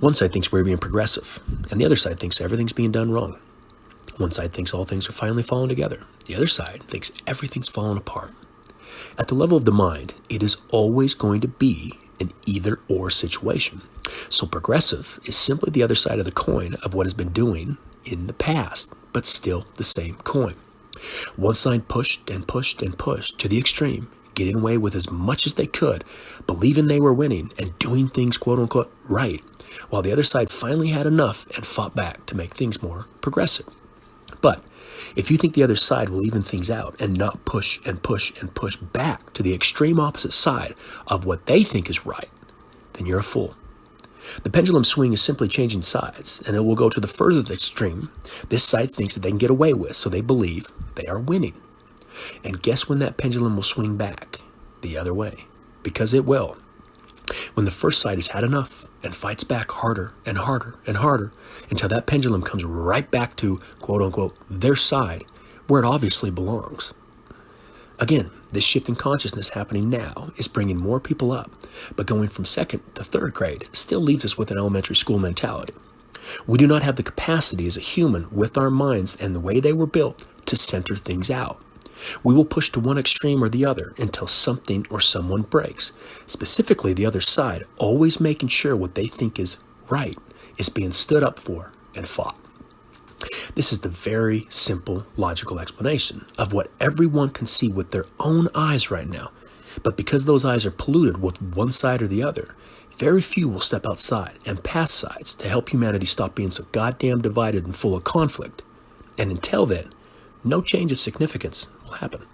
One side thinks we're being progressive, and the other side thinks everything's being done wrong. One side thinks all things are finally falling together. The other side thinks everything's falling apart. At the level of the mind, it is always going to be an either-or situation. So progressive is simply the other side of the coin of what has been doing in the past, but still the same coin. One side pushed and pushed and pushed to the extreme, getting away with as much as they could, believing they were winning and doing things quote-unquote right, while the other side finally had enough and fought back to make things more progressive. But if you think the other side will even things out and not push and push and push back to the extreme opposite side of what they think is right, then you're a fool. The pendulum swing is simply changing sides, and it will go to the furthest extreme this side thinks that they can get away with, so they believe they are winning. And guess when that pendulum will swing back? The other way. Because it will. When the first side has had enough and fights back harder and harder and harder until that pendulum comes right back to, quote-unquote, their side, where it obviously belongs. Again, this shift in consciousness happening now is bringing more people up, but going from second to third grade still leaves us with an elementary school mentality. We do not have the capacity as a human with our minds and the way they were built to center things out. We will push to one extreme or the other until something or someone breaks, specifically the other side, always making sure what they think is right is being stood up for and fought. This is the very simple, logical explanation of what everyone can see with their own eyes right now. But because those eyes are polluted with one side or the other, very few will step outside and pass sides to help humanity stop being so goddamn divided and full of conflict. And until then, no change of significance will happen.